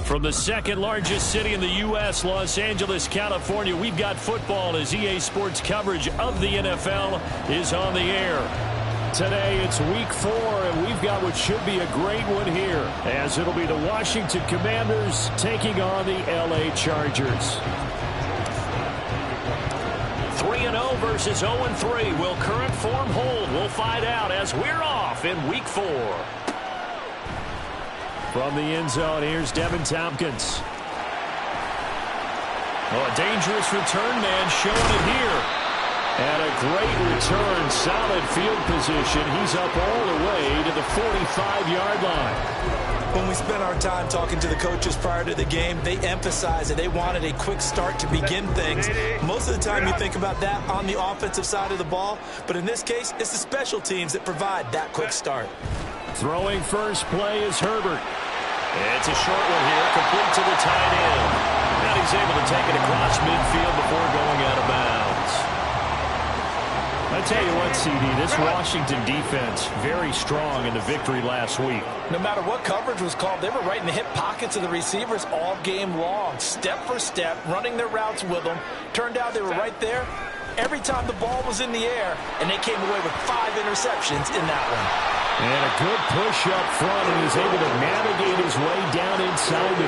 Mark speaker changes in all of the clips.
Speaker 1: From the second largest city in the U.S., Los Angeles, California, we've got football as EA Sports coverage of the NFL is on the air. Today it's week 4, and we've got what should be a great one here, as it'll be the Washington Commanders taking on the L.A. Chargers. 3-0 versus 0-3. Will current form hold? We'll find out as we're off in week 4. From the end zone, here's Devin Tompkins. Oh, a dangerous return man showing it here. And a great return, solid field position. He's up all the way to the 45-yard line.
Speaker 2: When we spent our time talking to the coaches prior to the game, they emphasized that they wanted a quick start to begin things. Most of the time you think about that on the offensive side of the ball, but in this case, it's the special teams that provide that quick start.
Speaker 1: Throwing first play is Herbert. It's a short one here, complete to the tight end. And he's able to take it across midfield before going out of bounds. I tell you what, CD, this Washington defense, very strong in the victory last week.
Speaker 2: No matter what coverage was called, they were right in the hip pockets of the receivers all game long. Step for step, running their routes with them. Turned out they were right there every time the ball was in the air, and they came away with 5 interceptions in that one.
Speaker 1: And a good push up front, and he's able to navigate his way down inside the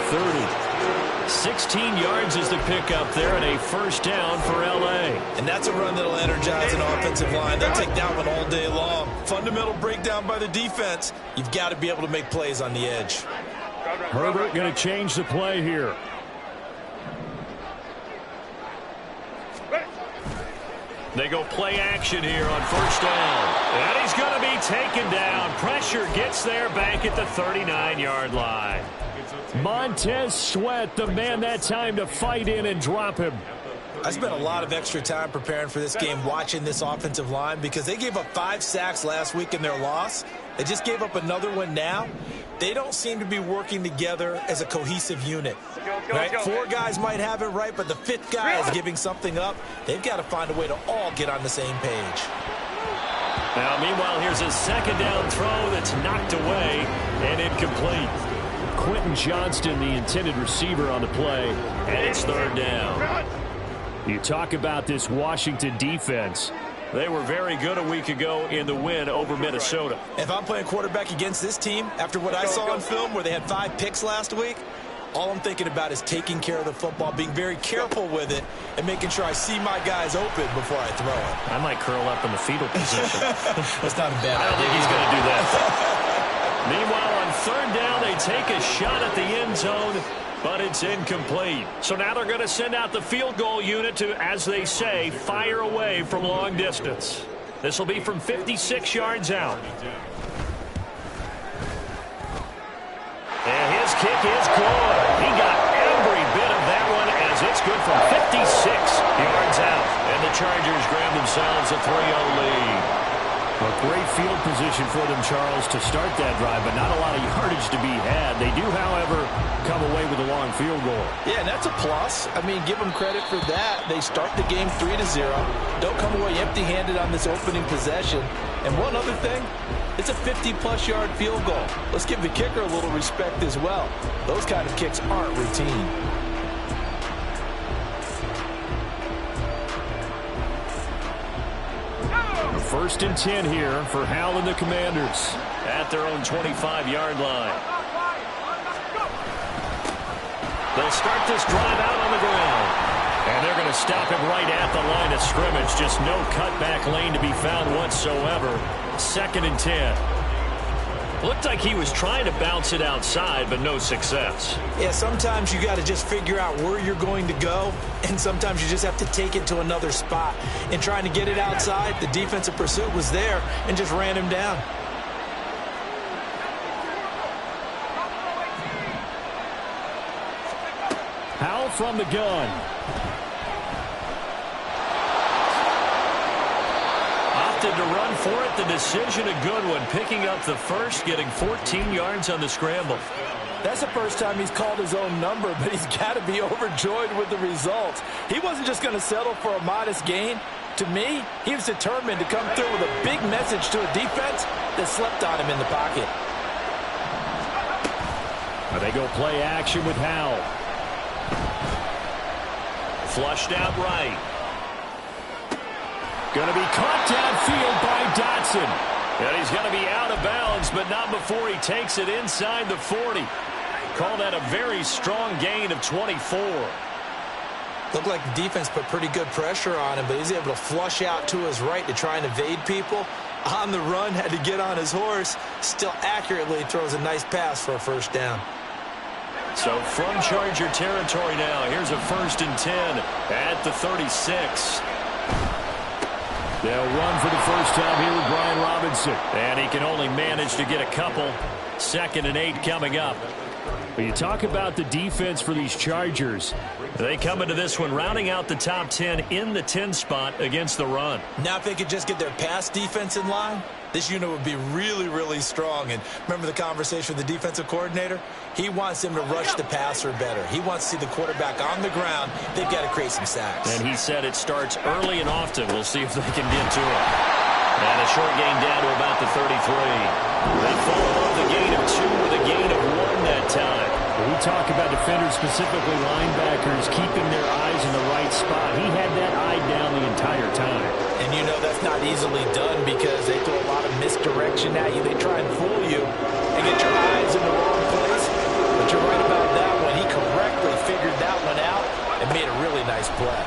Speaker 1: 30. 16 yards is the pickup there, and a first down for L.A.
Speaker 2: And that's a run that'll energize an offensive line. They'll take that one all day long. Fundamental breakdown by the defense. You've got to be able to make plays on the edge.
Speaker 1: Herbert going to change the play here. They go play action here on first down. And he's going to be taken down. Pressure gets there back at the 39-yard line. Montez Sweat, the man that time to fight in and drop him.
Speaker 2: I spent a lot of extra time preparing for this game watching this offensive line because they gave up 5 sacks last week in their loss. They just gave up another one now. They don't seem to be working together as a cohesive unit. Right? 4 guys might have it right, but the 5th guy is giving something up. They've got to find a way to all get on the same page.
Speaker 1: Now, meanwhile, here's a second down throw that's knocked away and incomplete. Quentin Johnston, the intended receiver on the play, and it's third down. You talk about this Washington defense. They were very good a week ago in the win over Minnesota.
Speaker 2: If I'm playing quarterback against this team, after what I saw on film where they had 5 picks last week, all I'm thinking about is taking care of the football, being very careful with it, and making sure I see my guys open before I throw it.
Speaker 1: I might curl up in the fetal position.
Speaker 2: That's not a bad idea.
Speaker 1: I don't think he's going to do that. Meanwhile, on third down, they take a shot at the end zone, but it's incomplete. So now they're going to send out the field goal unit to, as they say, fire away from long distance. This will be from 56 yards out. And his kick is good. He got every bit of that one as it's good from 56 yards out. And the Chargers grab themselves a 3-0 lead. A great field position for them, Charles, to start that drive, but not a lot of yardage to be had. They do, however, come away with a long field goal.
Speaker 2: Yeah, and that's a plus. I mean, give them credit for that. They start the game 3-0. Don't come away empty-handed on this opening possession. And one other thing, it's a 50-plus yard field goal. Let's give the kicker a little respect as well. Those kind of kicks aren't routine.
Speaker 1: First and 10 here for Hal and the Commanders at their own 25-yard line. They'll start this drive out on the ground. And they're going to stop him right at the line of scrimmage. Just no cutback lane to be found whatsoever. Second and 10. Looked like he was trying to bounce it outside, but no success.
Speaker 2: Yeah, sometimes you got to just figure out where you're going to go, and sometimes you just have to take it to another spot. In trying to get it outside, the defensive pursuit was there and just ran him down.
Speaker 1: Howell from the gun. Opted to run for it. The decision a good one. Picking up the first, getting 14 yards on the scramble.
Speaker 2: That's the first time he's called his own number, but he's got to be overjoyed with the results. He wasn't just going to settle for a modest gain. To me, he was determined to come through with a big message to a defense that slept on him in the pocket.
Speaker 1: They go play action with Howell. Flushed out right. Going to be caught downfield by Dotson. And he's going to be out of bounds, but not before he takes it inside the 40. Call that a very strong gain of 24.
Speaker 2: Looked like the defense put pretty good pressure on him, but he's able to flush out to his right to try and evade people. On the run, had to get on his horse. Still accurately throws a nice pass for a first down.
Speaker 1: So from Charger territory now, here's a 1st and 10 at the 36. They'll run for the first time here with Brian Robinson. And he can only manage to get a couple. 2nd and 8 coming up. But you talk about the defense for these Chargers. They come into this one rounding out the top 10 in the 10 spot against the run.
Speaker 2: Now if they could just get their pass defense in line, this unit would be really, really strong. And remember the conversation with the defensive coordinator? He wants them to rush the passer better. He wants to see the quarterback on the ground. They've got to create some sacks.
Speaker 1: And he said it starts early and often. We'll see if they can get to it. And a short gain down to about the 33. They follow up the gain of 2 with a gain of 1 that time.
Speaker 3: We talk about defenders, specifically linebackers, keeping their eyes in the right spot. He had that eye down the entire time.
Speaker 2: And you know that's not easily done because they throw a lot of misdirection at you. They try and fool you and get your eyes in the wrong place. But you're right about that one. He correctly figured that one out and made a really nice play.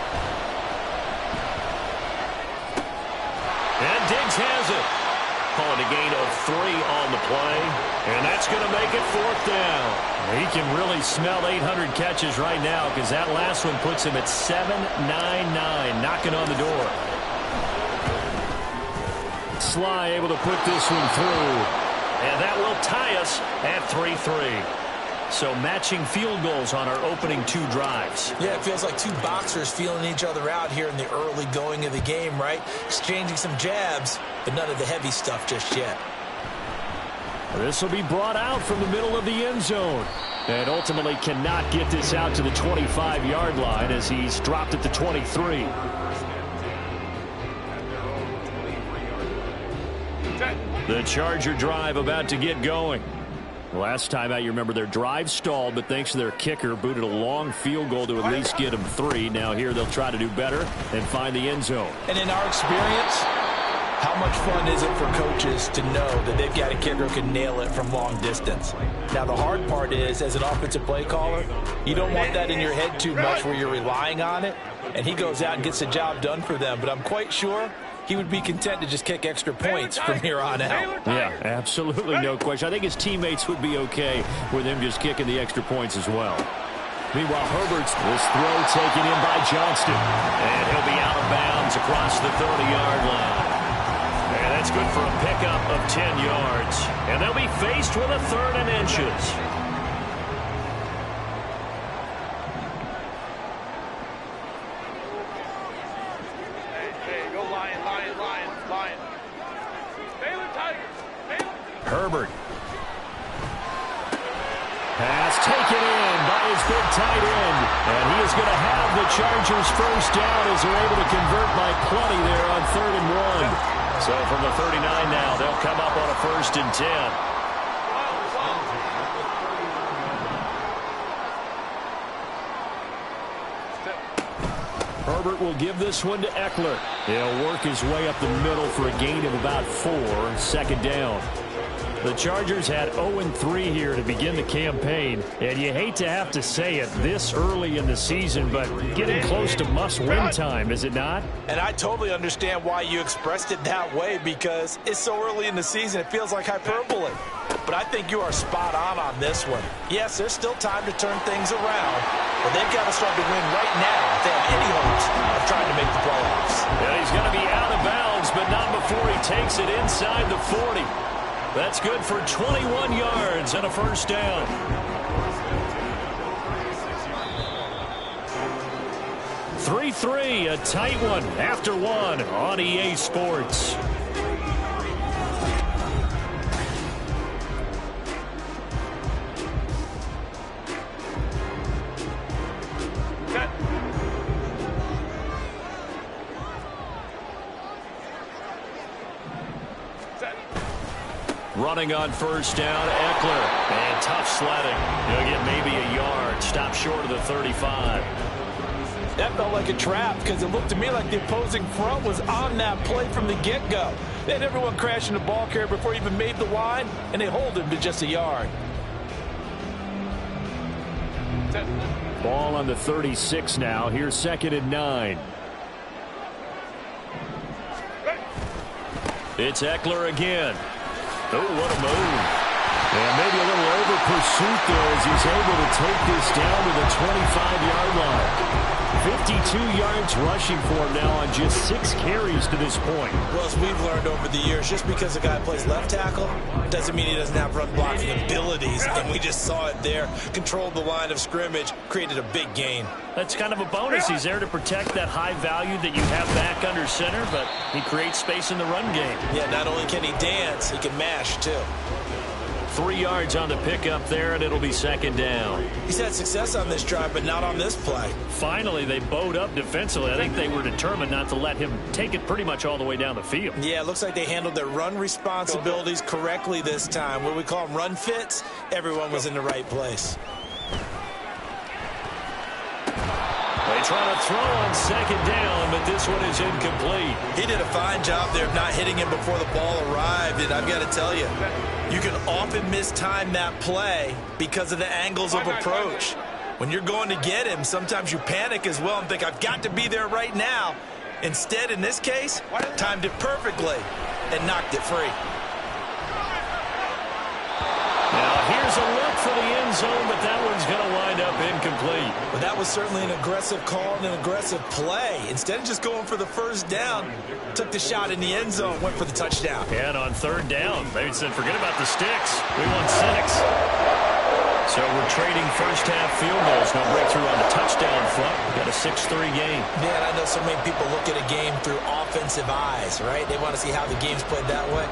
Speaker 1: And Diggs has it. Calling a gain of 3 on the play. And that's going to make it 4th down. He can really smell 800 catches right now because that last one puts him at 799, knocking on the door. Sly able to put this one through. And that will tie us at 3-3. So matching field goals on our opening 2 drives.
Speaker 2: Yeah, it feels like 2 boxers feeling each other out here in the early going of the game, right? Exchanging some jabs, but none of the heavy stuff just yet.
Speaker 1: This will be brought out from the middle of the end zone. And ultimately cannot get this out to the 25-yard line as he's dropped at the 23. The Charger drive about to get going. Last time out, you remember their drive stalled, but thanks to their kicker, booted a long field goal to at least get them 3. Now here they'll try to do better and find the end zone.
Speaker 2: And in our experience, how much fun is it for coaches to know that they've got a kicker who can nail it from long distance? Now, the hard part is, as an offensive play caller, you don't want that in your head too much where you're relying on it, and he goes out and gets the job done for them. But I'm quite sure he would be content to just kick extra points from here on out.
Speaker 1: Yeah, absolutely, no question. I think his teammates would be okay with him just kicking the extra points as well. Meanwhile, Herbert's this throw taken in by Johnston. And he'll be out of bounds across the 30-yard line. And that's good for a pickup of 10 yards. And they'll be faced with a 3rd and inches. Herbert. Pass taken in by his big tight end. And he is going to have the Chargers first down as they're able to convert by plenty there on 3rd and 1. So from the 39 now, they'll come up on a 1st and 10. Herbert will give this one to Eckler. He'll work his way up the middle for a gain of about 4, 2nd down. The Chargers had 0-3 here to begin the campaign, and you hate to have to say it this early in the season, but getting close to must-win time, is it not?
Speaker 2: And I totally understand why you expressed it that way, because it's so early in the season, it feels like hyperbole. But I think you are spot on this one. Yes, there's still time to turn things around, but they've got to start to win right now if they have any hopes of trying to make the playoffs.
Speaker 1: And he's going to be out of bounds, but not before he takes it inside the 40. That's good for 21 yards and a first down. A tight one after 1 on EA Sports. Running on first down, Eckler. And tough sledding. He'll get maybe a yard. Stop short of the 35.
Speaker 2: That felt like a trap because it looked to me like the opposing front was on that play from the get-go. They had everyone crashing the ball carrier before he even made the line, and they hold him to just a yard.
Speaker 3: Ball on the 36 now. Here's 2nd and 9.
Speaker 1: It's Eckler again. Oh, what a move. And maybe a little over pursuit there as he's able to take this down to the 25-yard line. 52 yards rushing for him now on just 6 carries to this point.
Speaker 2: Well, as we've learned over the years, just because a guy plays left tackle doesn't mean he doesn't have run blocking abilities. And we just saw it there. Controlled the line of scrimmage, created a big gain.
Speaker 1: That's kind of a bonus. He's there to protect that high value that you have back under center, but he creates space in the run game.
Speaker 2: Yeah, not only can he dance, he can mash too.
Speaker 1: 3 yards on the pickup there, and it'll be 2nd down.
Speaker 2: He's had success on this drive, but not on this play.
Speaker 1: Finally, they bowed up defensively. I think they were determined not to let him take it pretty much all the way down the field.
Speaker 2: Yeah, it looks like they handled their run responsibilities correctly this time. What we call them run fits, everyone was in the right place.
Speaker 1: They try to throw on 2nd down, but this one is incomplete.
Speaker 2: He did a fine job there of not hitting him before the ball arrived, and I've got to tell you, you can often mistime that play because of the angles of approach. When you're going to get him, sometimes you panic as well and think, I've got to be there right now. Instead, in this case, timed it perfectly and knocked it free.
Speaker 1: Now, here's a look for the end zone, but that one's going to wind up incomplete.
Speaker 2: But that was certainly an aggressive call and an aggressive play. Instead of just going for the first down, took the shot in the end zone, went for the touchdown.
Speaker 1: And on 3rd down, they said, forget about the sticks. We want 6. So we're trading first-half field goals. No breakthrough on the touchdown front. We've got a 6-3 game.
Speaker 2: Man, I know so many people look at a game through offensive eyes, right? They want to see how the game's played that way.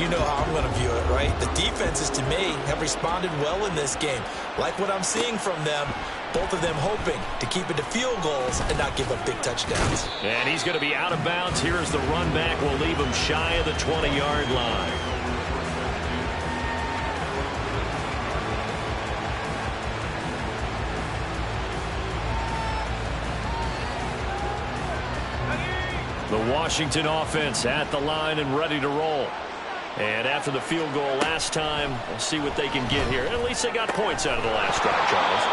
Speaker 2: You know how I'm going to view it, right? The defenses, to me, have responded well in this game. Like what I'm seeing from them, both of them hoping to keep it to field goals and not give up big touchdowns.
Speaker 1: And he's going to be out of bounds. Here's the run back. We'll leave him shy of the 20-yard line. The Washington offense at the line and ready to roll. And after the field goal last time, we'll see what they can get here. At least they got points out of the last drive, Charles.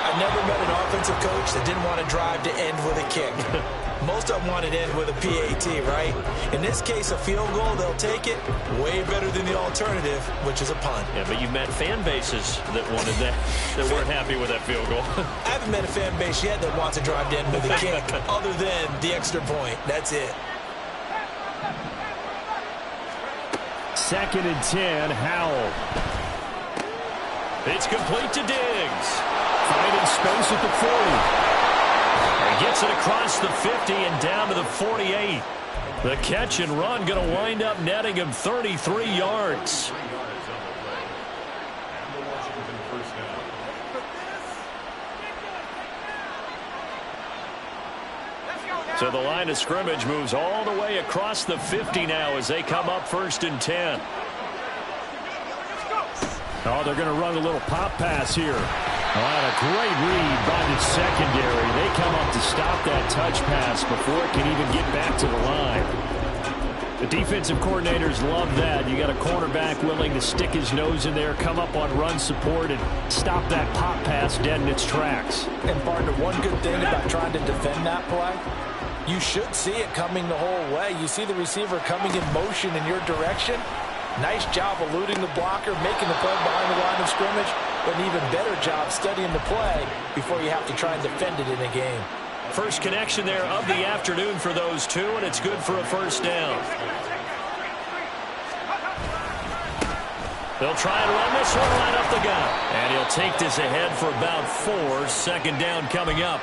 Speaker 2: I've never met an offensive coach that didn't want to drive to end with a kick. Most of them want to end with a PAT, right? In this case, a field goal, they'll take it. Way better than the alternative, which is a punt.
Speaker 1: Yeah, but you've met fan bases that wanted that, that weren't happy with that field goal.
Speaker 2: I haven't met a fan base yet that wants to drive to end with a kick, other than the extra point. That's it.
Speaker 3: 2nd and 10, Howell.
Speaker 1: It's complete to Diggs. Finding space at the 40. He gets it across the 50 and down to the 48. The catch and run going to wind up netting him 33 yards. So the line of scrimmage moves all the way across the 50 now as they come up 1st and 10.
Speaker 3: Oh, they're going to run a little pop pass here. A great read by the secondary. They come up to stop that touch pass before it can even get back to the line. The defensive coordinators love that. You got a cornerback willing to stick his nose in there, come up on run support, and stop that pop pass dead in its tracks.
Speaker 2: And partner, one good thing about trying to defend that play, you should see it coming the whole way. You see the receiver coming in motion in your direction. Nice job eluding the blocker, making the play behind the line of scrimmage, but an even better job studying the play before you have to try and defend it in a game.
Speaker 1: First connection there of the afternoon for those two, and it's good for a 1st down. They'll try and run this one right up the gut. And he'll take this ahead for about 4. 2nd down coming up.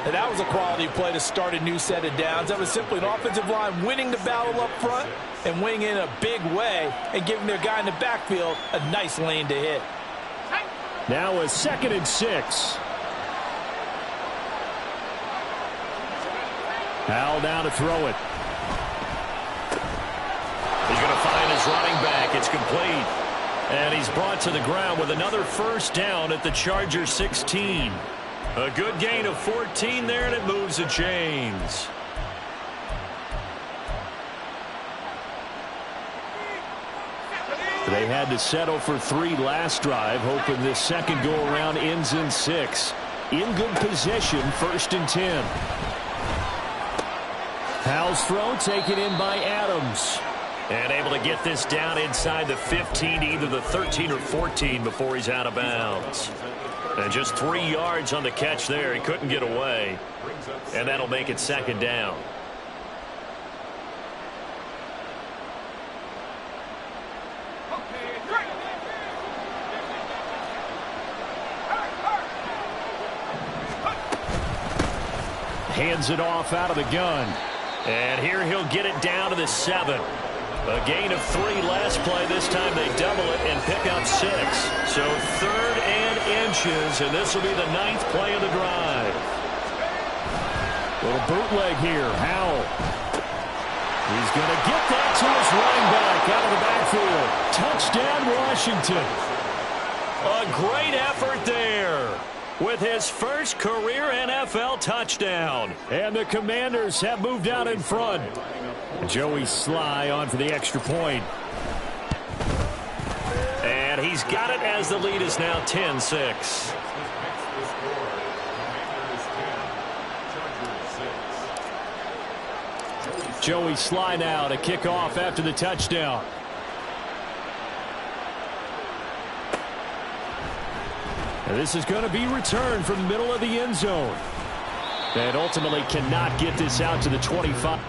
Speaker 2: And that was a quality play to start a new set of downs. That was simply an offensive line winning the battle up front and winning in a big way and giving their guy in the backfield a nice lane to hit.
Speaker 3: Now a 2nd and 6. Howell down to throw it.
Speaker 1: He's going to find his his running back. It's complete. And he's brought to the ground with another first down at the Chargers 16. A good gain of 14 there, and it moves the chains.
Speaker 3: They had to settle for 3 last drive, hoping this second go-around ends in 6. In good position, 1st and 10. Howell's throw taken in by Adams.
Speaker 1: And able to get this down inside the 15, either the 13 or 14 before he's out of bounds. And just 3 yards on the catch there. He couldn't get away. And that'll make it 2nd down.
Speaker 3: Hands it off out of the gun.
Speaker 1: And here he'll get it down to the 7. A gain of 3 last play. This time they double it and pick up 6. So 3rd and inches, and this will be the 9th play of the drive.
Speaker 3: Little bootleg here. Howell. He's going to get that to his running back out of the backfield. Touchdown, Washington.
Speaker 1: A great effort there with his first career NFL touchdown.
Speaker 3: And the Commanders have moved out in front. Joey Sly on for the extra point.
Speaker 1: And he's got it as the lead is now 10-6.
Speaker 3: Joey Sly now to kick off after the touchdown. And this is going to be returned from the middle of the end zone. And ultimately cannot get this out to the 25.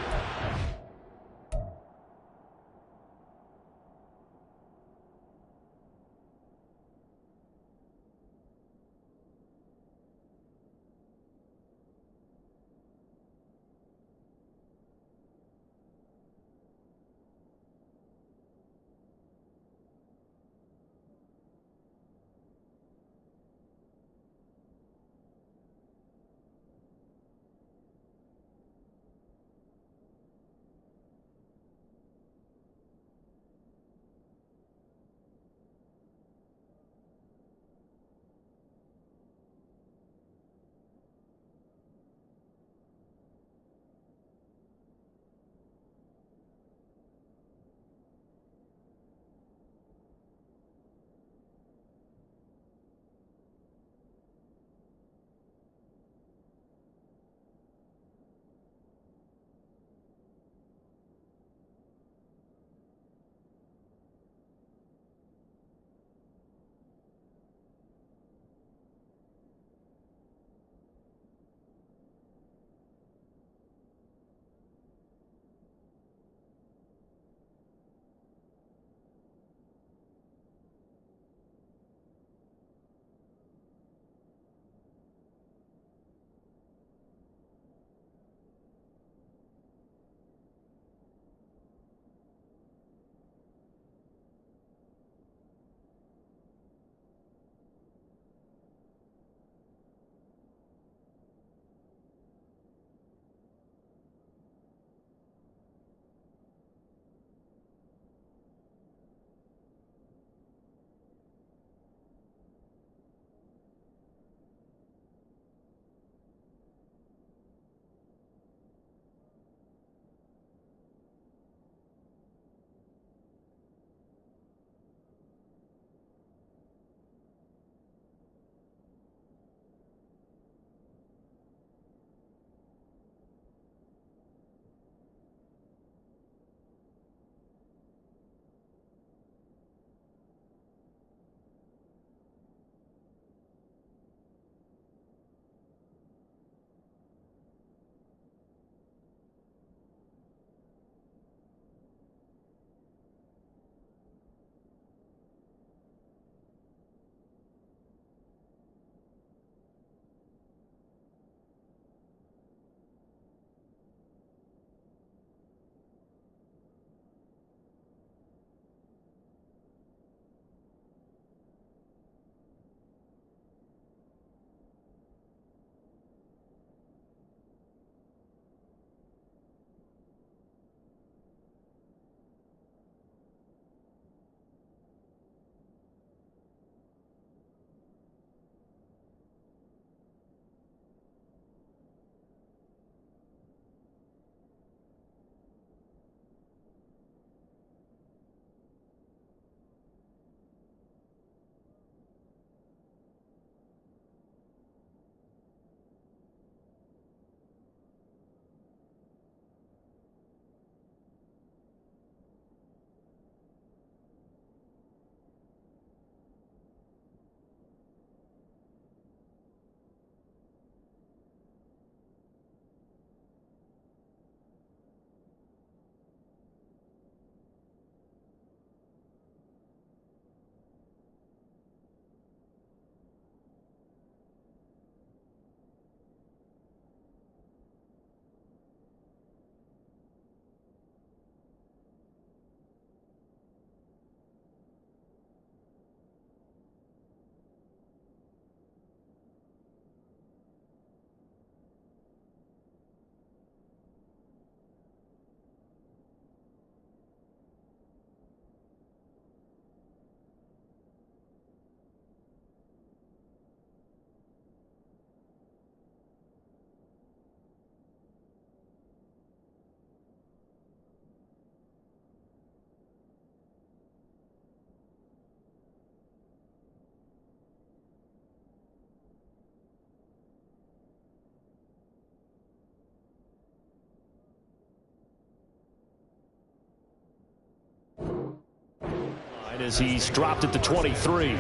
Speaker 1: as he's dropped at the 23.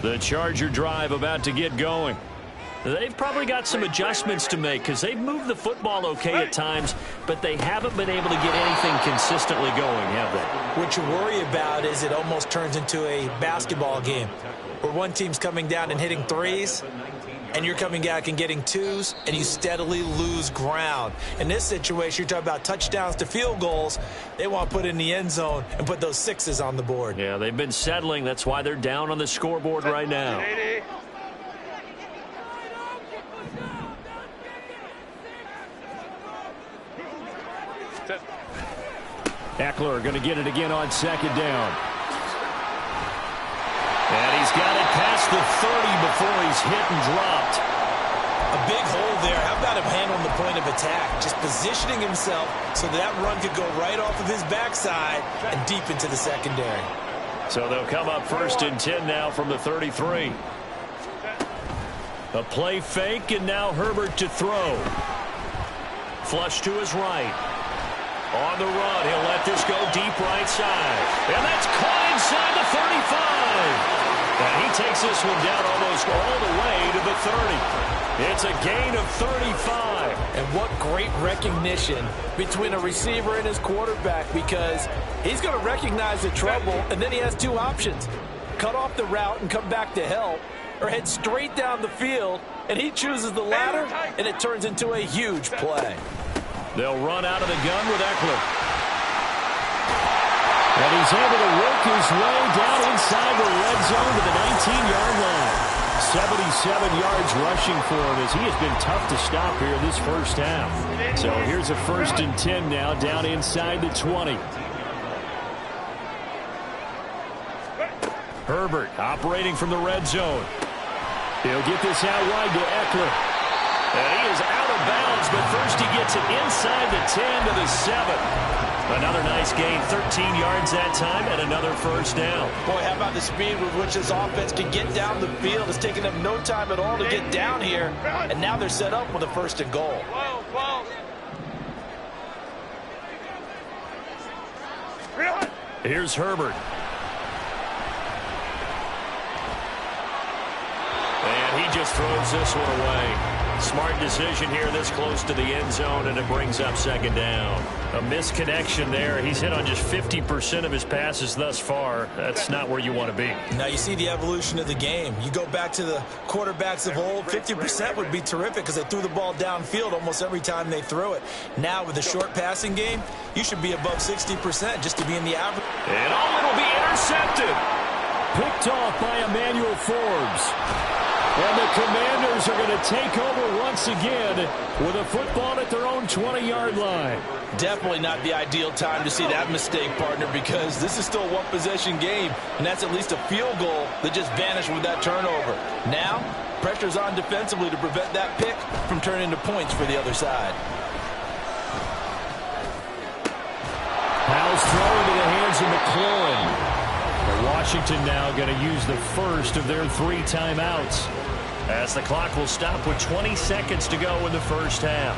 Speaker 1: The Charger drive about to get going. They've probably got some adjustments to make because they've moved the football okay at times, but they haven't been able to get anything consistently going, have they?
Speaker 2: What you worry about is it almost turns into a basketball game where one team's coming down and hitting threes, and you're coming back and getting twos, and you steadily lose ground. In this situation, you're talking about touchdowns to field goals. They want to put in the end zone and put those sixes on the board.
Speaker 1: Yeah, they've been settling. That's why they're down on the scoreboard right now. Eckler going to get it again on second down. And he's got it past the 30 before he's hit and dropped.
Speaker 2: A big hole there. How about him handling the point of attack? Just positioning himself so that run could go right off of his backside and deep into the secondary.
Speaker 1: So they'll come up 1st and 10 now from the 33. A play fake, and now Herbert to throw. Flush to his right. On the run, he'll let this go deep right side. And that's caught inside the 35. And he takes this one down almost all the way to the 30. It's a gain of 35.
Speaker 2: And what great recognition between a receiver and his quarterback, because he's going to recognize the trouble, and then he has two options. Cut off the route and come back to help, or head straight down the field, and he chooses the latter, and it turns into a huge play.
Speaker 1: They'll run out of the gun with Eckler. And he's able to work his way down inside the red zone to the 19-yard line. 77 yards rushing for him as he has been tough to stop here this first half. So here's a 1st and 10 now down inside the 20. Herbert operating from the red zone. He'll get this out wide to Eckler. And he is out of bounds, but first he gets it inside the 10 to the 7. Another nice gain, 13 yards that time, and another first down.
Speaker 2: Boy, how about the speed with which this offense can get down the field? It's taken them no time at all to get down here, and now they're set up with a 1st and goal.
Speaker 1: Here's Herbert. And he just throws this one away. Smart decision here this close to the end zone, and it brings up 2nd down. A misconnection there. He's hit on just 50% of his passes thus far. That's not where you want to be.
Speaker 2: Now you see the evolution of the game. You go back to the quarterbacks of old, 50% would be terrific because they threw the ball downfield almost every time they threw it. Now with the short passing game, you should be above 60% just to be in the average.
Speaker 1: And it'll be intercepted.
Speaker 3: Picked off by Emmanuel Forbes. And the Commanders are going to take over once again with a football at their own 20-yard line.
Speaker 2: Definitely not the ideal time to see that mistake, partner, because this is still a one-possession game, and that's at least a field goal that just vanished with that turnover. Now, pressure's on defensively to prevent that pick from turning into points for the other side.
Speaker 3: Powell's throw into the hands of McLaurin. Washington now going to use the first of their 3 timeouts,
Speaker 1: as the clock will stop with 20 seconds to go in the first half.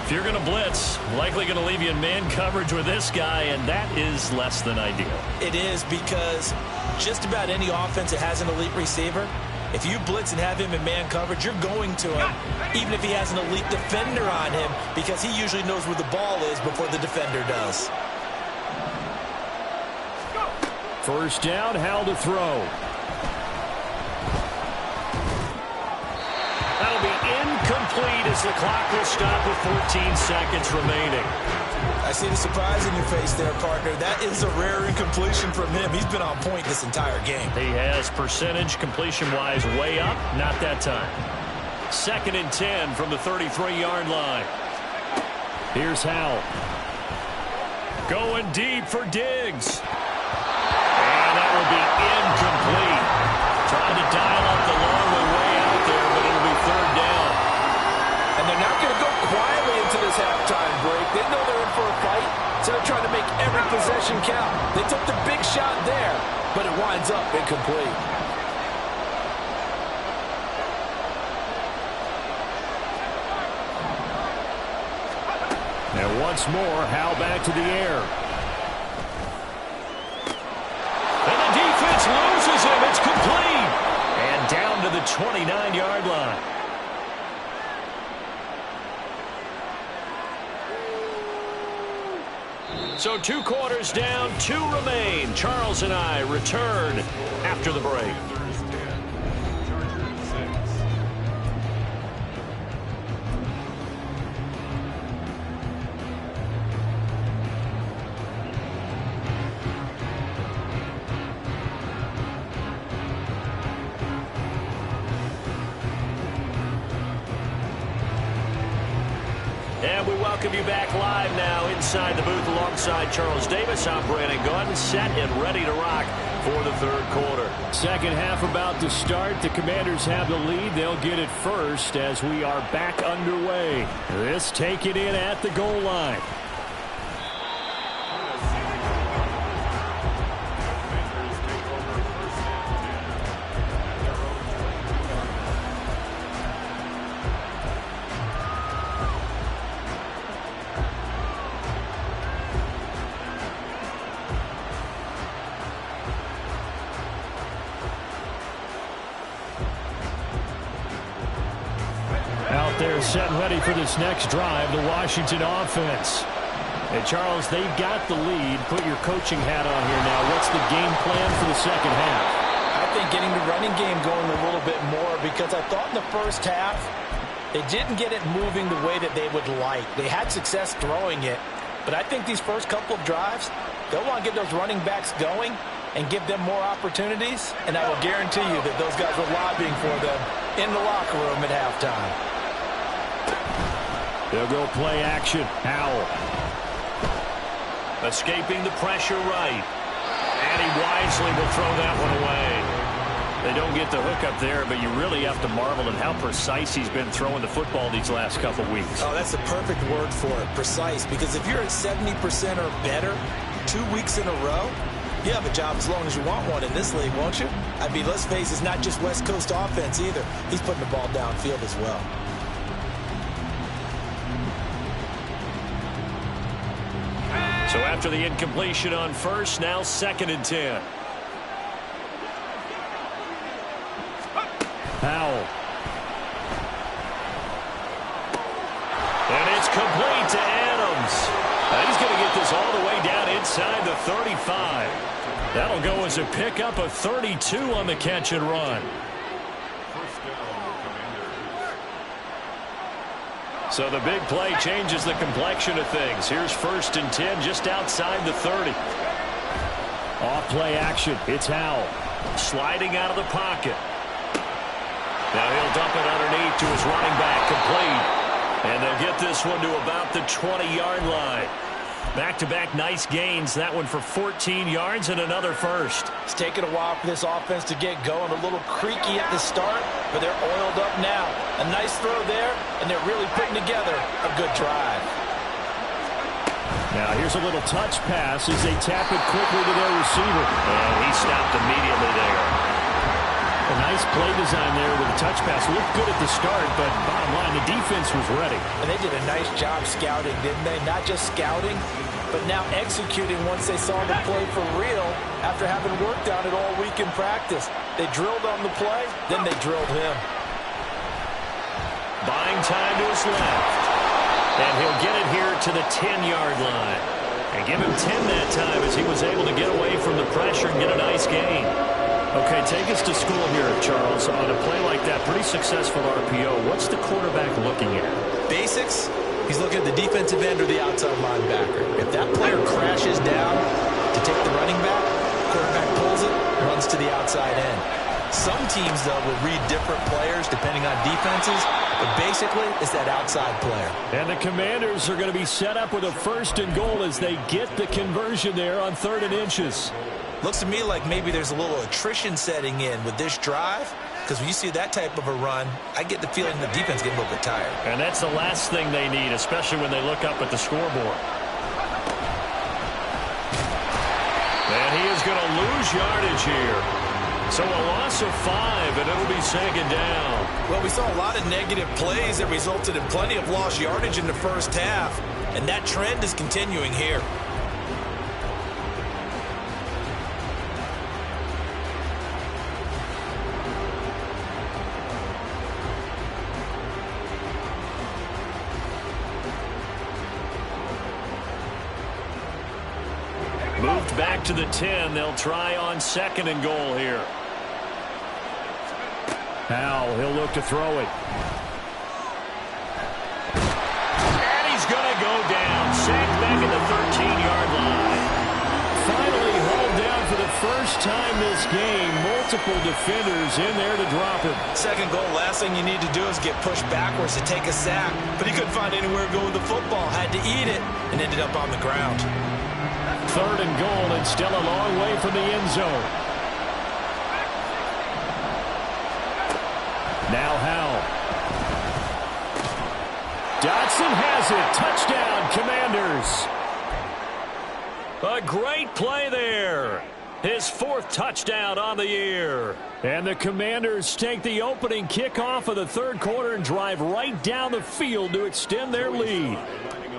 Speaker 1: If you're going to blitz, likely going to leave you in man coverage with this guy, and that is less than ideal.
Speaker 2: It is, because just about any offense that has an elite receiver, if you blitz and have him in man coverage, you're going to him, even if he has an elite defender on him, because he usually knows where the ball is before the defender does.
Speaker 3: First down, Howell to throw.
Speaker 1: That'll be incomplete as the clock will stop with 14 seconds remaining.
Speaker 2: I see the surprise in your face there, partner. That is a rare incompletion from him. He's been on point this entire game.
Speaker 1: He has percentage completion-wise way up, not that time. 2nd and 10 from the 33-yard line.
Speaker 3: Here's Howell.
Speaker 1: Going deep for Diggs. And that will be incomplete. Trying to dial up the long way out there, but it'll be 3rd down.
Speaker 2: And they're not going to go quietly into this halftime break. They know they're in for a fight, so they're trying to make every possession count. They took the big shot there, but it winds up incomplete.
Speaker 3: And once more, Howell back to the air.
Speaker 1: And the defense loses him. It's complete. And down to the 29-yard line. So 2 quarters down, 2 remain. Charles and I return after the break. And we welcome you back live now inside the booth alongside Charles Davis. I'm Brandon Gaudin, set and ready to rock for the third quarter.
Speaker 3: Second half about to start. The Commanders have the lead. They'll get it first as we are back underway. This taken in at the goal line. They're set and ready for this next drive, the Washington offense. And Charles, they've got the lead. Put your coaching hat on here now. What's the game plan for the second half?
Speaker 2: I think getting the running game going a little bit more, because I thought in the first half they didn't get it moving the way that they would like. They had success throwing it, but I think these first couple of drives, they'll want to get those running backs going and give them more opportunities, and I will guarantee you that those guys were lobbying for them in the locker room at halftime.
Speaker 3: They'll go play action. Howell.
Speaker 1: Escaping the pressure right. And he wisely will throw that one away. They don't get the hook up there, but you really have to marvel at how precise he's been throwing the football these last couple weeks.
Speaker 2: Oh, that's the perfect word for it, precise. Because if you're at 70% or better 2 weeks in a row, you have a job as long as you want one in this league, won't you? I mean, let's face it, it's not just West Coast offense either. He's putting the ball downfield as well.
Speaker 1: So after the incompletion on first, now 2nd and 10.
Speaker 3: Howell.
Speaker 1: And it's complete to Adams. He's going to get this all the way down inside the 35. That'll go as a pickup of 32 on the catch and run. So the big play changes the complexion of things. Here's 1st and 10 just outside the 30.
Speaker 3: Off play action. It's Howell.
Speaker 1: Sliding out of the pocket. Now he'll dump it underneath to his running back, complete. And they'll get this one to about the 20-yard line. Back-to-back nice gains. That one for 14 yards and another first.
Speaker 2: It's taken a while for this offense to get going. A little creaky at the start, but they're oiled up now. A nice throw there, and they're really putting together a good drive.
Speaker 3: Now here's a little touch pass as they tap it quickly to their receiver.
Speaker 1: And he stopped immediately there.
Speaker 3: A nice play design there with a touch pass. Looked good at the start, but bottom line, the defense was ready.
Speaker 2: And they did a nice job scouting, didn't they? Not just scouting, but now executing once they saw the play for real after having worked on it all week in practice. They drilled on the play, then they drilled him.
Speaker 1: Buying time to his left. And he'll get it here to the 10-yard line. And give him 10 that time as he was able to get away from the pressure and get a nice gain. Okay, take us to school here, Charles. On a play like that, pretty successful RPO. What's the quarterback looking at?
Speaker 2: Basics. He's looking at the defensive end or the outside linebacker. If that player crashes down to take the running back, quarterback pulls it, runs to the outside end. Some teams, though, will read different players depending on defenses, but basically it's that outside player.
Speaker 3: And the Commanders are going to be set up with a 1st and goal as they get the conversion there on 3rd and inches.
Speaker 2: Looks to me like maybe there's a little attrition setting in with this drive, because when you see that type of a run, I get the feeling the defense getting a little bit tired.
Speaker 1: And that's the last thing they need, especially when they look up at the scoreboard. And he is going to lose yardage here. So a loss of 5, and it'll be 2nd down.
Speaker 2: Well, we saw a lot of negative plays that resulted in plenty of lost yardage in the first half. and that trend is continuing here.
Speaker 1: Moved back to the 10. They'll try on 2nd and goal here. Now he'll look to throw it. And he's going to go down. Sacked back at the 13-yard line. Finally hauled down for the first time this game. Multiple defenders in there to drop him.
Speaker 2: Second goal, last thing you need to do is get pushed backwards to take a sack. But he couldn't find anywhere to go with the football. Had to eat it and ended up on the ground.
Speaker 1: 3rd and goal, and still a long way from the end zone. Now Howell. Dotson has it. Touchdown, Commanders. A great play there. His 4th touchdown on the year. And the Commanders take the opening kickoff of the 3rd quarter and drive right down the field to extend their lead.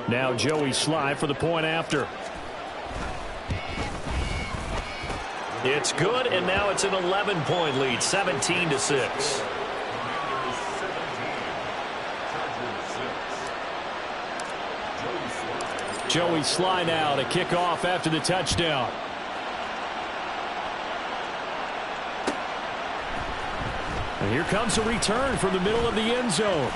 Speaker 1: Now Joey Slye for the point after. It's good, and now it's an 11-point lead, 17-6. Joey Slye now to kick off after the touchdown. And here comes a return from the middle of the end zone.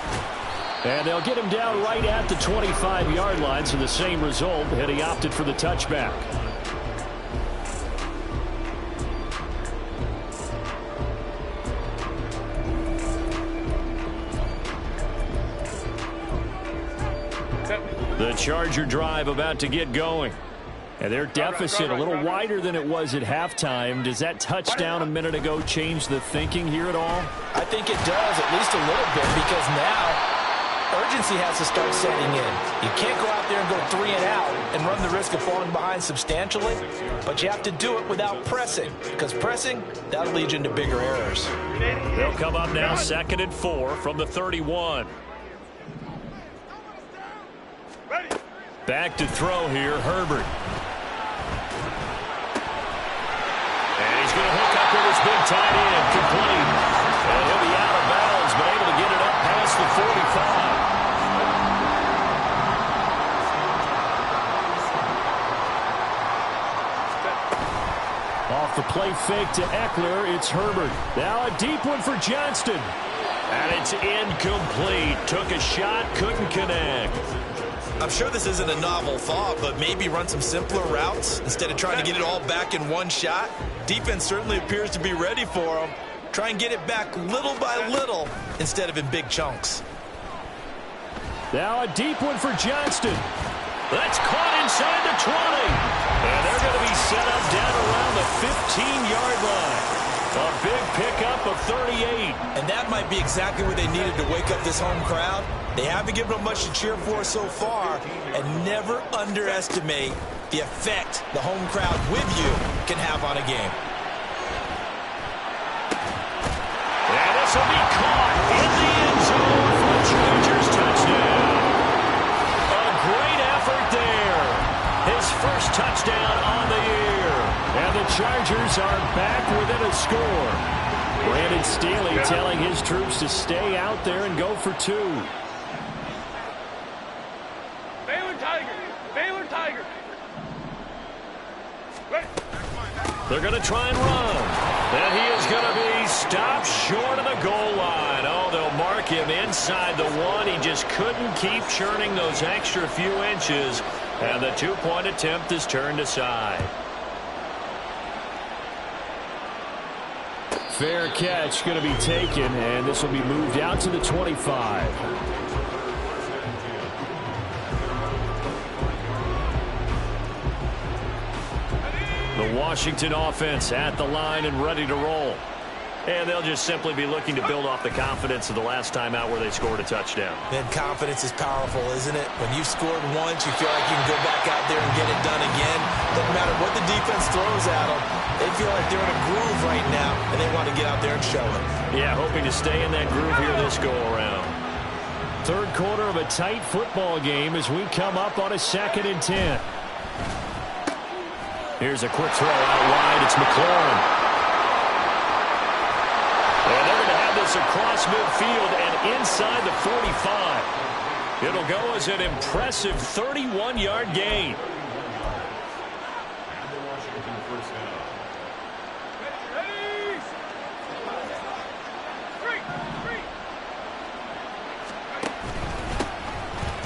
Speaker 1: And they'll get him down right at the 25-yard line, so the same result, had he opted for the touchback. The Charger drive about to get going. And their deficit a little wider than it was at halftime. Does that touchdown a minute ago change the thinking here at all?
Speaker 2: I think it does, at least a little bit, because now urgency has to start setting in. You can't go out there and go 3 and out and run the risk of falling behind substantially, but you have to do it without pressing, because pressing, that'll lead you into bigger errors.
Speaker 1: They'll come up now 2nd and 4 from the 31. Back to throw here, Herbert. And he's going to hook up with his big tight end, complete. And he'll be out of bounds, but able to get it up past the 45. Off the play fake to Eckler, it's Herbert. Now a deep one for Johnston. And it's incomplete. Took a shot, couldn't connect.
Speaker 2: I'm sure this isn't a novel thought, but maybe run some simpler routes instead of trying to get it all back in one shot. Defense certainly appears to be ready for him. Try and get it back little by little instead of in big chunks.
Speaker 1: Now a deep one for Johnston. That's caught inside the 20. And they're going to be set up down around the 15-yard line. A big pickup of 38.
Speaker 2: And that might be exactly what they needed to wake up this home crowd. They haven't given them much to cheer for so far, and never underestimate the effect the home crowd with you can have on a game.
Speaker 1: And this will be caught in the end zone for the Chargers touchdown. A great effort there. His first touchdown on the year. And the Chargers are back within a score. Brandon Staley telling his troops to stay out there and go for 2.
Speaker 4: Baylor Tiger.
Speaker 1: They're going to try and run. And he is going to be stopped short of the goal line. Oh, they'll mark him inside the 1. He just couldn't keep churning those extra few inches. And the 2-point attempt is turned aside. Fair catch going to be taken, and this will be moved out to the 25. The Washington offense at the line and ready to roll. And they'll just simply be looking to build off the confidence of the last time out where they scored a touchdown.
Speaker 2: Man, confidence is powerful, isn't it? When you've scored once, you feel like you can go back out there and get it done again. Doesn't matter what the defense throws at them. They feel like they're in a groove right now, and they want to get out there and show it.
Speaker 1: Yeah, hoping to stay in that groove here this go-around. Third quarter of a tight football game as we come up on a 2nd and 10. Here's a quick throw out wide. It's McLaurin. And they're going to have this across midfield and inside the 45. It'll go as an impressive 31-yard gain.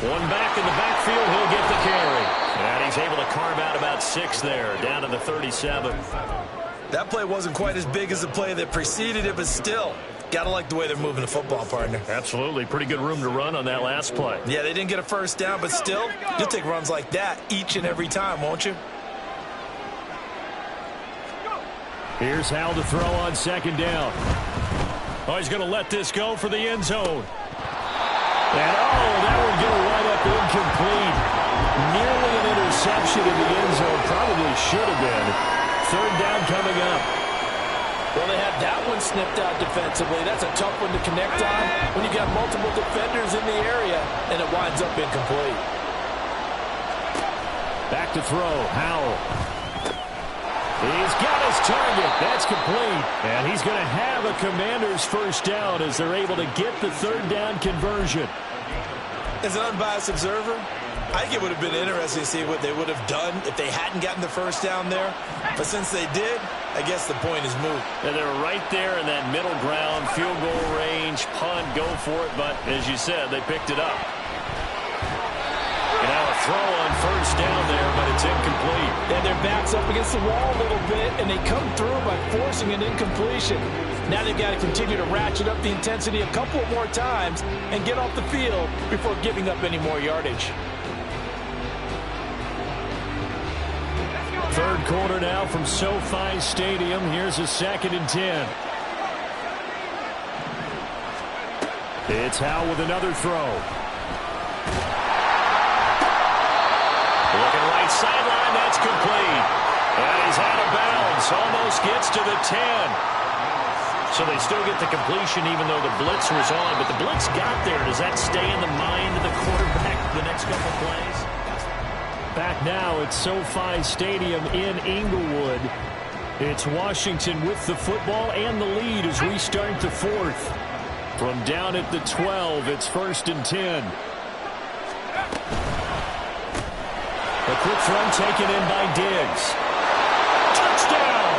Speaker 1: One back in the backfield, he'll get the carry. And he's able to carve out about 6 there, down to the 37.
Speaker 2: That play wasn't quite as big as the play that preceded it, but still, got to like the way they're moving the football, partner.
Speaker 1: Absolutely. Pretty good room to run on that last play.
Speaker 2: Yeah, they didn't get a first down, but still, you'll take runs like that each and every time, won't you?
Speaker 1: Here's Howell to throw on 2nd down. Oh, he's going to let this go for the end zone. And, that would go right up incomplete. Nearly an interception in the end zone. Probably should have been. 3rd down coming up.
Speaker 2: Well, they had that one snipped out defensively. That's a tough one to connect on when you got multiple defenders in the area, and it winds up incomplete.
Speaker 1: Back to throw. Howell. He's got his target. That's complete. And he's going to have a Commanders first down as they're able to get the 3rd down conversion.
Speaker 2: As an unbiased observer, I think it would have been interesting to see what they would have done if they hadn't gotten the first down there. But since they did, I guess the point is moot.
Speaker 1: And they're right there in that middle ground, field goal range, punt, go for it. But as you said, they picked it up. And now a throw on first down there, but it's incomplete.
Speaker 2: And their back's up against the wall a little bit, and they come through by forcing an incompletion. Now they've got to continue to ratchet up the intensity a couple more times and get off the field before giving up any more yardage.
Speaker 1: 3rd quarter now from SoFi Stadium. Here's a 2nd and 10. It's Howell with another throw. Looking right sideline, that's complete. And he's out of bounds, almost gets to the 10. So they still get the completion even though the blitz was on. But the blitz got there. Does that stay in the mind of the quarterback the next couple plays? Back now at SoFi Stadium in Inglewood. It's Washington with the football and the lead as we start the 4th. From down at the 12, it's 1st and 10. A quick throw taken in by Diggs. Touchdown!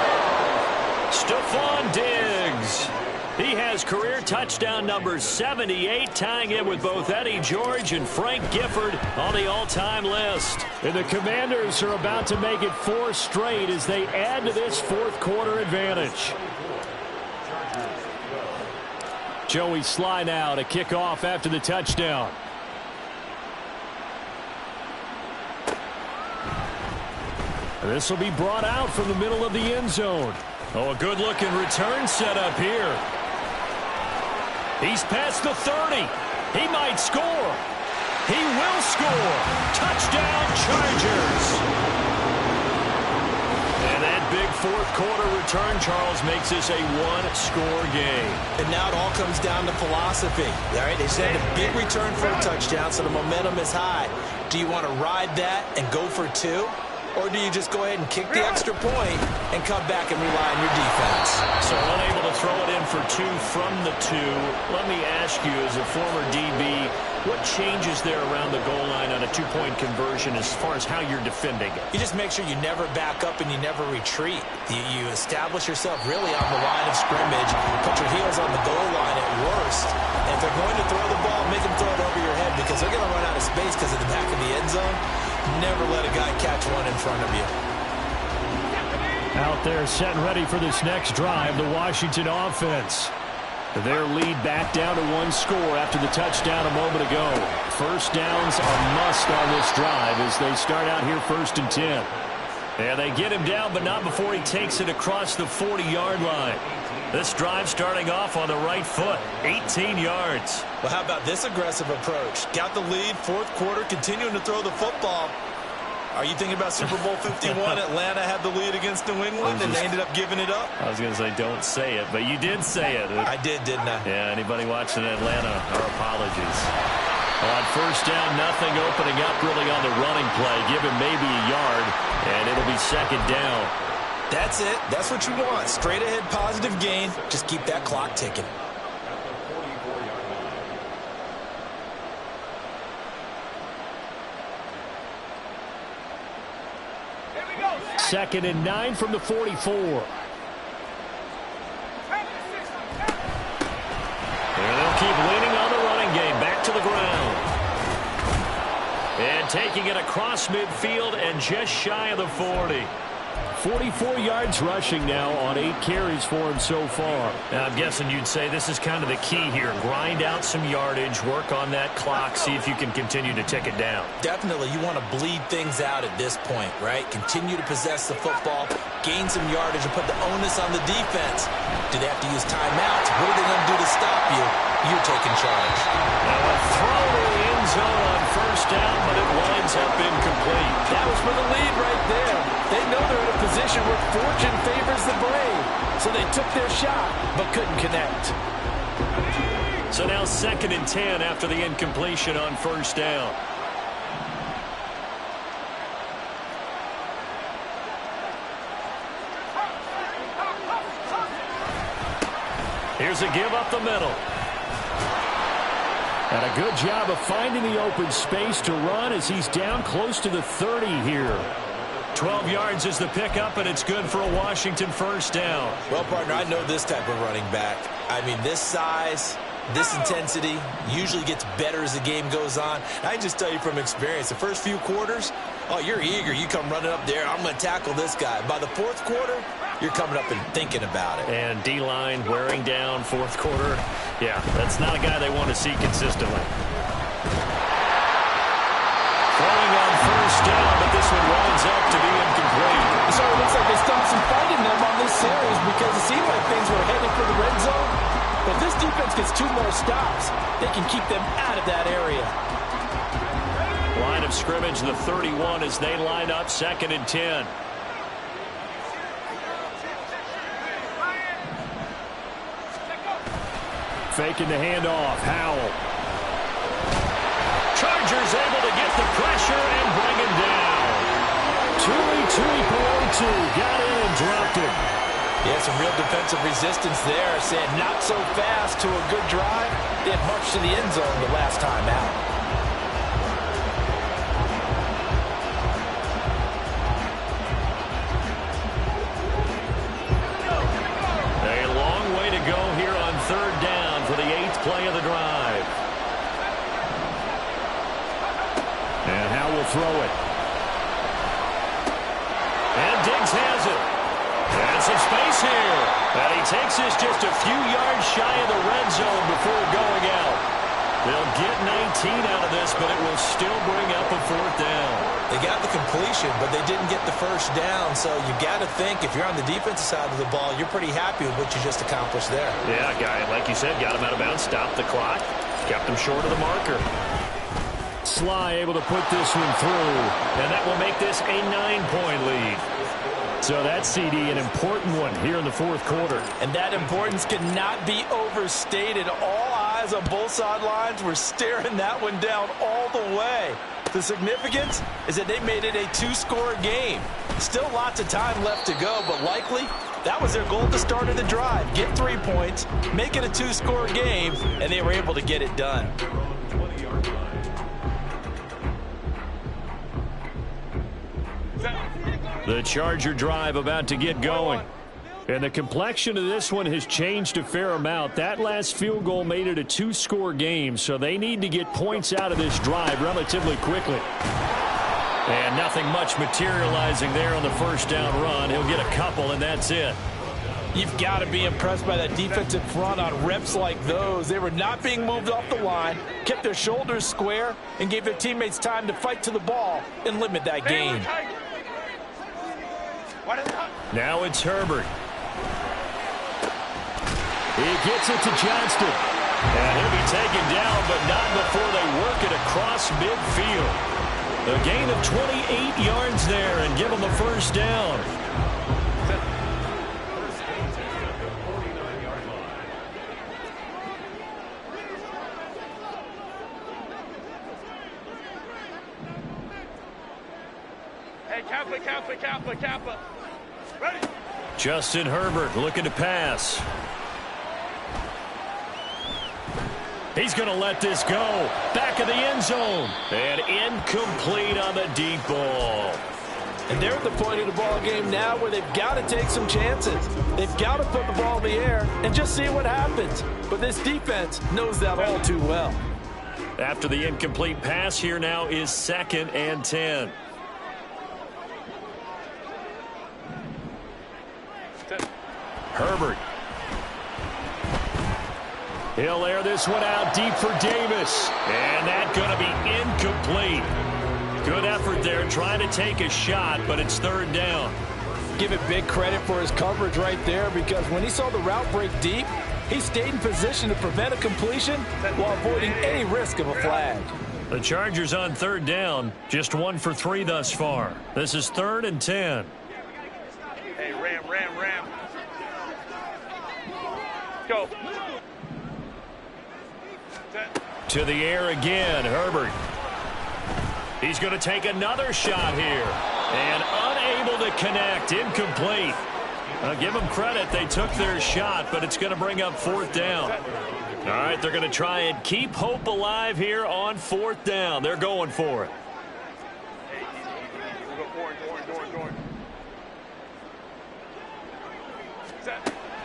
Speaker 1: Stephon Diggs. He has career touchdown number 78, tying it with both Eddie George and Frank Gifford on the all-time list. And the Commanders are about to make it 4 straight as they add to this 4th quarter advantage. Joey Sly now to kick off after the touchdown. This will be brought out from the middle of the end zone. Oh, a good-looking return set up here. He's past the 30. He might score. He will score. Touchdown, Chargers. And that big 4th quarter return, Charles, makes this a 1-score game.
Speaker 2: And now it all comes down to philosophy. All right, they send a big return for a touchdown, so the momentum is high. Do you want to ride that and go for 2? Or do you just go ahead and kick the extra point and come back and rely on your defense?
Speaker 1: So unable to throw it in for 2 from the 2. Let me ask you, as a former DB, what changes there around the goal line on a 2-point conversion as far as how you're defending it?
Speaker 2: You just make sure you never back up and you never retreat. You establish yourself really on the line of scrimmage, put your heels on the goal line at worst. And if they're going to throw the ball, make them throw it over your head because they're going to run out of space because of the back of the end zone. Never let a guy catch one in front of you.
Speaker 1: Out there set and ready for this next drive, the Washington offense. Their lead back down to 1 score after the touchdown a moment ago. First downs are must on this drive as they start out here 1st and 10. And they get him down, but not before he takes it across the 40-yard line. This drive starting off on the right foot, 18 yards.
Speaker 2: Well, how about this aggressive approach? Got the lead, 4th quarter, continuing to throw the football. Are you thinking about Super Bowl 51? Atlanta had the lead against New England, and they ended up giving it up?
Speaker 1: I was going to say don't say it, but you did say it.
Speaker 2: I did, didn't I?
Speaker 1: Yeah, anybody watching Atlanta, our apologies. On first down, nothing opening up really on the running play. Give him maybe a yard, and it'll be second down.
Speaker 2: That's it. That's what you want. Straight ahead positive gain. Just keep that clock ticking.
Speaker 3: Second and 9 from the 44.
Speaker 1: And they'll keep leaning on the running game. Back to the ground. And taking it across midfield and just shy of the 40.
Speaker 3: 44 yards rushing now on 8 carries for him so far.
Speaker 1: Now, I'm guessing you'd say this is kind of the key here. Grind out some yardage, work on that clock, see if you can continue to tick it down.
Speaker 2: Definitely, you want to bleed things out at this point, right? Continue to possess the football, gain some yardage, and put the onus on the defense. Do they have to use timeouts? What are they going to do to stop you? You're taking charge.
Speaker 1: Now a throw to the end zone on first down, but it winds up incomplete.
Speaker 4: That was for the lead right there. They know they're in a position where fortune favors the brave. So they took their shot, but couldn't connect.
Speaker 1: So now second and 10 after the incompletion on first down. Here's a give up the middle.
Speaker 3: And a good job of finding the open space to run as he's down close to the 30 here.
Speaker 1: 12 yards is the pickup, and it's good for a Washington first down.
Speaker 2: Well, partner, I know this type of running back. I mean, this size, this intensity usually gets better as the game goes on. I just tell you from experience, the first few quarters, oh, you're eager. You come running up there, I'm going to tackle this guy. By the fourth quarter, you're coming up and thinking about it.
Speaker 1: And D-line wearing down fourth quarter. Yeah, that's not a guy they want to see consistently. Throwing on first down, but this one winds up to be incomplete.
Speaker 4: So it looks like they stopped some fight in them on this series because it seemed like things were headed for the red zone. But this defense gets 2 more stops. They can keep them out of that area.
Speaker 1: Line of scrimmage, the 31 as they line up second and 10.
Speaker 3: Faking the handoff. Howell.
Speaker 1: Chargers able to get the pressure and bring him down.
Speaker 3: Tuipulotu got in and dropped him.
Speaker 4: Yeah, some real defensive resistance there. Saying not so fast to a good drive. They had marched to the end zone the last time out.
Speaker 1: Play of the drive.
Speaker 3: And Howell will throw it.
Speaker 1: And Diggs has it. And some space here. And he takes this just a few yards shy of the red zone before going out. They'll get 19 out of this, but it will still bring up a fourth down.
Speaker 2: They got the completion, but they didn't get the first down. So you got to think, if you're on the defensive side of the ball, you're pretty happy with what you just accomplished there.
Speaker 1: Yeah, guy, like you said, got him out of bounds, stopped the clock, kept him short of the marker.
Speaker 3: Sly able to put this one through.
Speaker 1: And that will make this a 9-point lead.
Speaker 3: So that CD, an important one here in the fourth quarter.
Speaker 4: And that importance cannot be overstated. All eyes on both sidelines were staring that one down all the way. The significance is that they made it a 2-score game. Still lots of time left to go, but likely that was their goal at the start of the drive. Get 3 points, make it a 2-score game, and they were able to get it done.
Speaker 3: The Charger drive about to get going. And the complexion of this one has changed a fair amount. That last field goal made it a 2-score game, so they need to get points out of this drive relatively quickly.
Speaker 1: And nothing much materializing there on the first down run. He'll get a couple, and that's it.
Speaker 4: You've got to be impressed by that defensive front on reps like those. They were not being moved off the line, kept their shoulders square, and gave their teammates time to fight to the ball and limit that gain.
Speaker 1: Now it's Herbert.
Speaker 3: He gets it to Johnston.
Speaker 1: And he'll be taken down, but not before they work it across midfield. A gain of 28 yards there and give them a first down.
Speaker 5: Kappa. Ready?
Speaker 1: Justin Herbert looking to pass. He's going to let this go. Back of the end zone. And incomplete on the deep ball.
Speaker 4: And they're at the point of the ball game now where they've got to take some chances. They've got to put the ball in the air and just see what happens. But this defense knows that all too well.
Speaker 1: After the incomplete pass, here now is 2nd and 10. Herbert. He'll air this one out deep for Davis. And that's going to be incomplete. Good effort there trying to take a shot, but it's 3rd down.
Speaker 4: Give it big credit for his coverage right there, because when he saw the route break deep, he stayed in position to prevent a completion while avoiding any risk of a flag.
Speaker 1: The Chargers on 3rd down, just 1 for 3 thus far. This is 3rd and 10.
Speaker 5: Hey, Ram. Go.
Speaker 1: To the air again, Herbert. He's going to take another shot here. And unable to connect, incomplete. Give them credit, they took their shot, but it's going to bring up 4th down. All right, they're going to try and keep hope alive here on 4th down. They're going for it.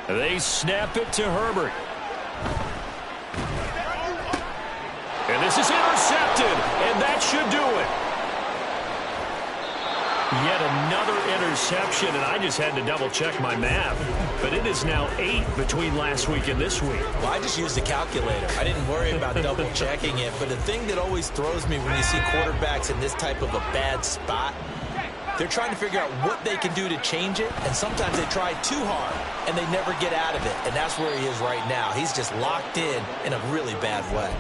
Speaker 1: They snap it to Herbert. And this is intercepted, and that should do it. Yet another interception, and I just had to double-check my math. But it is now 8 between last week and this week.
Speaker 2: Well, I just used a calculator. I didn't worry about double-checking it. But the thing that always throws me when you see quarterbacks in this type of a bad spot, they're trying to figure out what they can do to change it, and sometimes they try too hard, and they never get out of it. And that's where he is right now. He's just locked in a really bad way.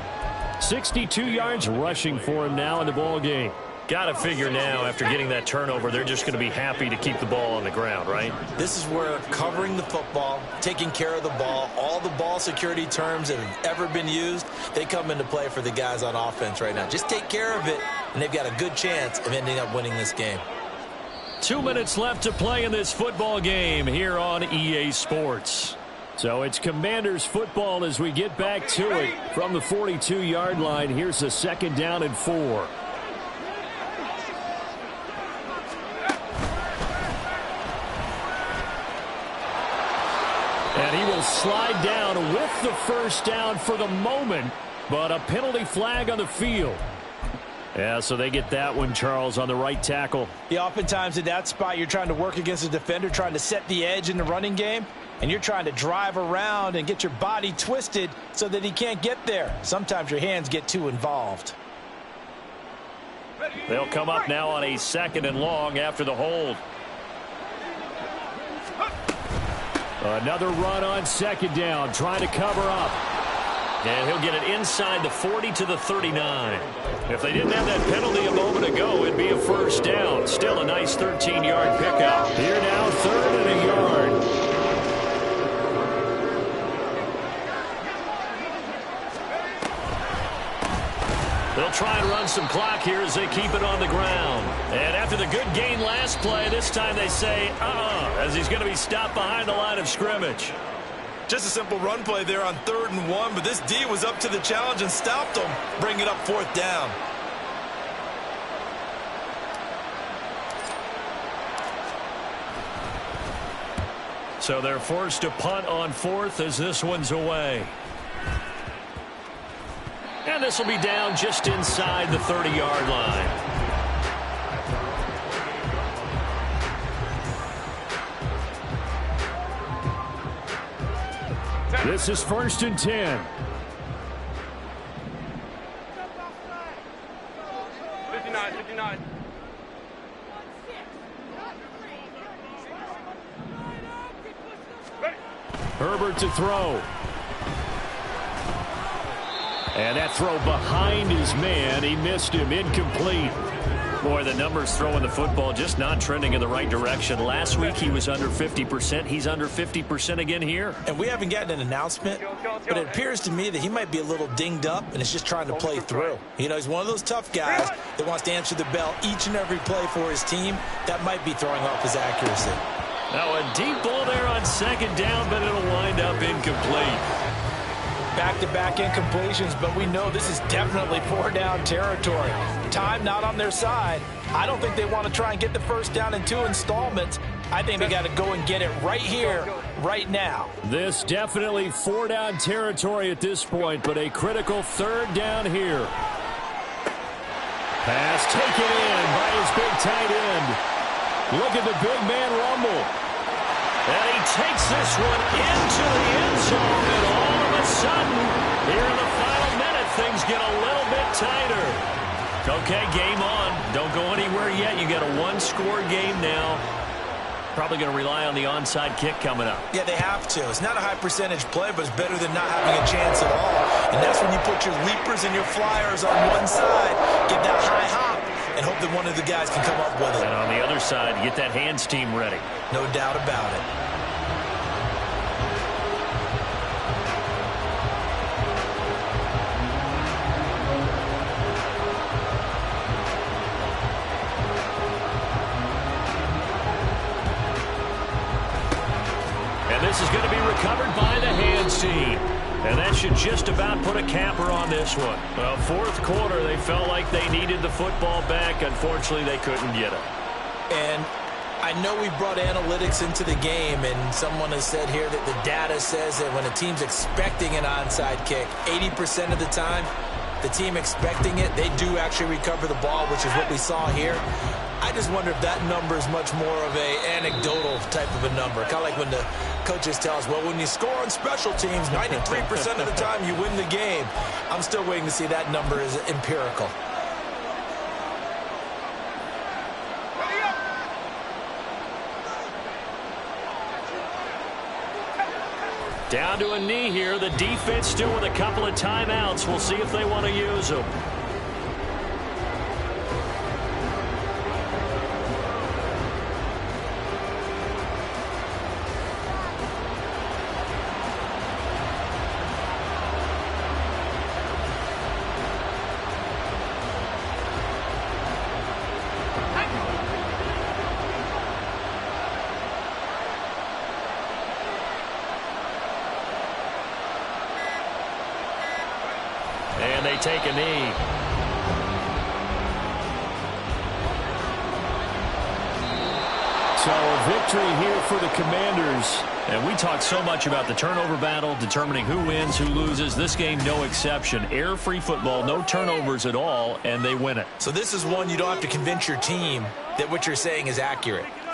Speaker 3: 62 yards rushing for him now in the ball game.
Speaker 1: Got to figure now, after getting that turnover, they're just going to be happy to keep the ball on the ground, right?
Speaker 2: This is where covering the football, taking care of the ball, all the ball security terms that have ever been used, they come into play for the guys on offense right now. Just take care of it, and they've got a good chance of ending up winning this game.
Speaker 1: 2 minutes left to play in this football game here on EA Sports.
Speaker 3: So it's Commanders football as we get back to it from the 42-yard line. Here's a 2nd down and 4. And he will slide down with the 1st down for the moment, but a penalty flag on the field. Yeah, so they get that one, Charles, on the right tackle.
Speaker 4: Yeah, oftentimes in that spot, you're trying to work against a defender, trying to set the edge in the running game, and you're trying to drive around and get your body twisted so that he can't get there. Sometimes your hands get too involved.
Speaker 1: They'll come up now on a 2nd and long after the hold.
Speaker 3: Another run on 2nd down, trying to cover up.
Speaker 1: And he'll get it inside the 40 to the 39. If they didn't have that penalty a moment ago, it'd be a 1st down. Still a nice 13-yard pickup.
Speaker 3: Here now, 3rd and a yard.
Speaker 1: They'll try and run some clock here as they keep it on the ground. And after the good gain last play, this time they say, as he's going to be stopped behind the line of scrimmage.
Speaker 2: Just a simple run play there on 3rd and 1, but this D was up to the challenge and stopped him, bring it up 4th down.
Speaker 1: So they're forced to punt on 4th as this one's away. And this will be down just inside the 30-yard line.
Speaker 3: This is 1st and 10.
Speaker 5: 59.
Speaker 3: Herbert to throw. And that throw behind his man. He missed him. Incomplete.
Speaker 1: Boy, the numbers throwing the football just not trending in the right direction. Last week he was under 50%. He's under 50% again here.
Speaker 2: And we haven't gotten an announcement, but it appears to me that he might be a little dinged up and is just trying to play through. You know, he's one of those tough guys that wants to answer the bell each and every play for his team. That might be throwing off his accuracy.
Speaker 1: Now a deep ball there on second down, but it'll wind up incomplete.
Speaker 2: Back-to-back incompletions, but we know this is definitely 4-down territory. Time not on their side. I don't think they want to try and get the first down in 2 installments. I think they got to go and get it right here, right now.
Speaker 3: This definitely 4-down territory at this point, but a critical 3rd down here. Pass taken in by his big tight end. Look at the big man rumble.
Speaker 1: And he takes this one into the end zone, and all of a sudden, here in the final minute, things get a little bit tighter. Okay, game on. Don't go anywhere yet. You got a 1-score game now. Probably going to rely on the onside kick coming up.
Speaker 2: Yeah, they have to. It's not a high percentage play, but it's better than not having a chance at all. And that's when you put your leapers and your flyers on one side, get that high hop, and hope that one of the guys can come up with it.
Speaker 1: And on the other side, get that hands team ready.
Speaker 2: No doubt about it.
Speaker 1: And this is going to be recovered by the hands team. And that should just about put a capper on this one. Well, 4th quarter, they felt like they needed the football back. Unfortunately, they couldn't get it.
Speaker 2: And I know we brought analytics into the game, and someone has said here that the data says that when a team's expecting an onside kick, 80% of the time, the team expecting it, they do actually recover the ball, which is what we saw here. I just wonder if that number is much more of a anecdotal type of a number. Kind of like when the coaches tell us, well, when you score on special teams, 93% of the time you win the game. I'm still waiting to see that number is empirical.
Speaker 1: Down to a knee here. The defense still with a couple of timeouts. We'll see if they want to use them. And they take a knee.
Speaker 3: So a victory here for the Commanders.
Speaker 1: And we talked so much about the turnover battle, determining who wins, who loses. This game, no exception. Error-free football, no turnovers at all, and they win it.
Speaker 2: So this is one you don't have to convince your team that what you're saying is accurate.